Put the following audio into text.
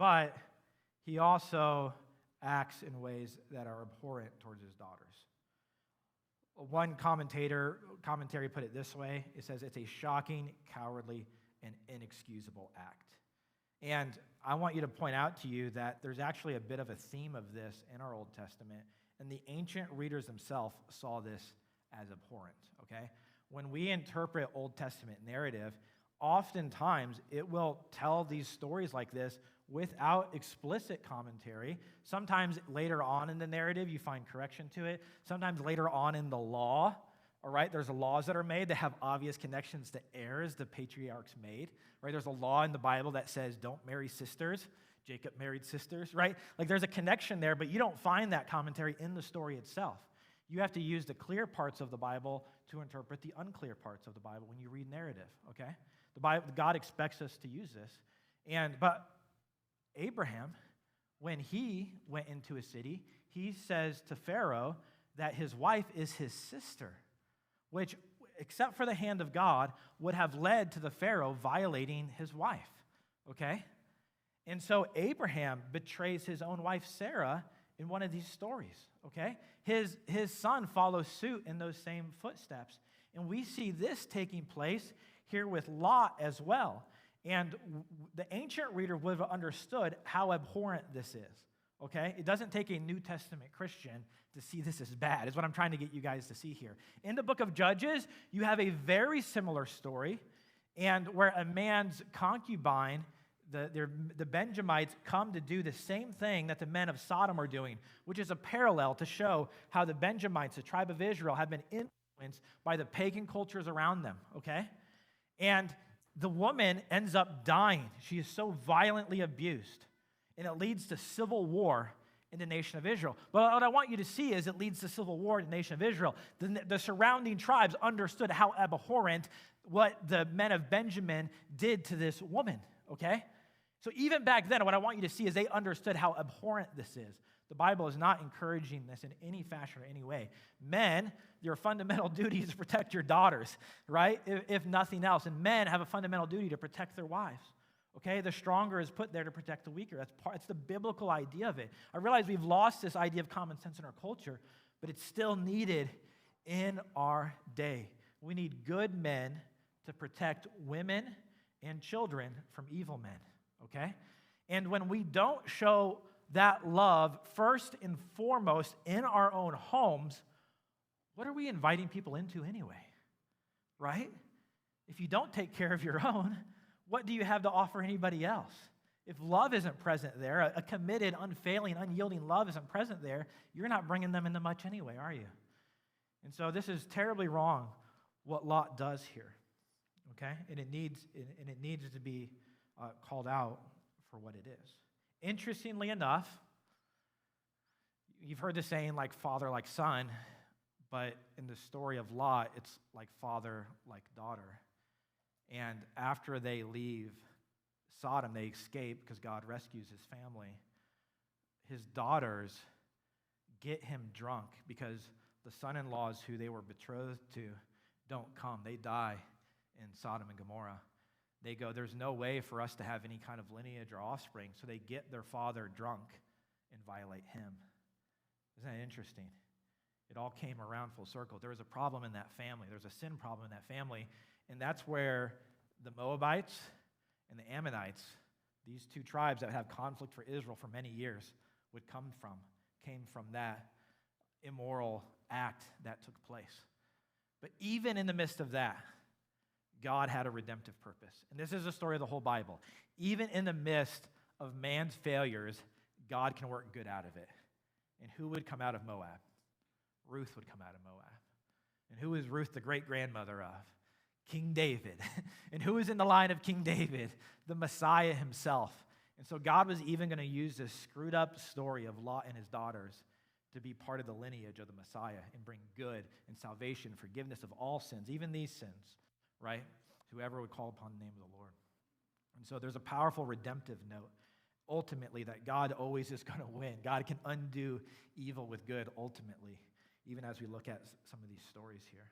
but he also acts in ways that are abhorrent towards his daughters. One commentary put it this way. It says it's a shocking, cowardly, and inexcusable act. And I want you to point out to you that there's actually a bit of a theme of this in our Old Testament, and the ancient readers themselves saw this as abhorrent, okay? When we interpret Old Testament narrative, oftentimes it will tell these stories like this without explicit commentary. Sometimes later on in the narrative, you find correction to it. Sometimes later on in the law, all right, there's laws that are made that have obvious connections to heirs the patriarchs made, right? There's a law in the Bible that says don't marry sisters. Jacob married sisters, right? Like there's a connection there, but you don't find that commentary in the story itself. You have to use the clear parts of the Bible to interpret the unclear parts of the Bible when you read narrative, okay? The Bible, God expects us to use this. But Abraham, when he went into a city, he says to Pharaoh that his wife is his sister, which, except for the hand of God, would have led to the Pharaoh violating his wife, okay? And so Abraham betrays his own wife, Sarah, in one of these stories, okay? His son follows suit in those same footsteps. And we see this taking place here with Lot as well. And the ancient reader would have understood how abhorrent this is, okay? It doesn't take a New Testament Christian to see this as bad, is what I'm trying to get you guys to see here. In the book of Judges, you have a very similar story, and where a man's concubine, the Benjamites, come to do the same thing that the men of Sodom are doing, which is a parallel to show how the Benjamites, the tribe of Israel, have been influenced by the pagan cultures around them, okay? And the woman ends up dying. She is so violently abused, and it leads to civil war in the nation of Israel. But what I want you to see is it leads to civil war in the nation of Israel. The surrounding tribes understood how abhorrent what the men of Benjamin did to this woman, okay? So even back then, what I want you to see is they understood how abhorrent this is. The Bible is not encouraging this in any fashion or any way. Men, your fundamental duty is to protect your daughters, right? If nothing else. And men have a fundamental duty to protect their wives, okay? The stronger is put there to protect the weaker. It's the biblical idea of it. I realize we've lost this idea of common sense in our culture, but it's still needed in our day. We need good men to protect women and children from evil men, okay? And when we don't show that love first and foremost in our own homes, what are we inviting people into anyway, right? If you don't take care of your own, what do you have to offer anybody else? If love isn't present there, a committed, unfailing, unyielding love isn't present there, you're not bringing them into much anyway, are you? And so this is terribly wrong what Lot does here, okay? And it needs to be called out for what it is. Interestingly enough, you've heard the saying like father, like son, but in the story of Lot, it's like father, like daughter. And after they leave Sodom, they escape because God rescues his family. His daughters get him drunk because the son-in-laws who they were betrothed to don't come. They die in Sodom and Gomorrah. They go, there's no way for us to have any kind of lineage or offspring. So they get their father drunk and violate him. Isn't that interesting? It all came around full circle. There was a problem in that family. There's a sin problem in that family. And that's where the Moabites and the Ammonites, these two tribes that have conflict for Israel for many years, came from that immoral act that took place. But even in the midst of that, God had a redemptive purpose. And this is the story of the whole Bible. Even in the midst of man's failures, God can work good out of it. And who would come out of Moab? Ruth would come out of Moab. And who is Ruth the great-grandmother of? King David. And who is in the line of King David? The Messiah himself. And so God was even going to use this screwed up story of Lot and his daughters to be part of the lineage of the Messiah and bring good and salvation, forgiveness of all sins, even these sins, right? Whoever would call upon the name of the Lord. And so there's a powerful redemptive note, ultimately, that God always is going to win. God can undo evil with good, ultimately, even as we look at some of these stories here.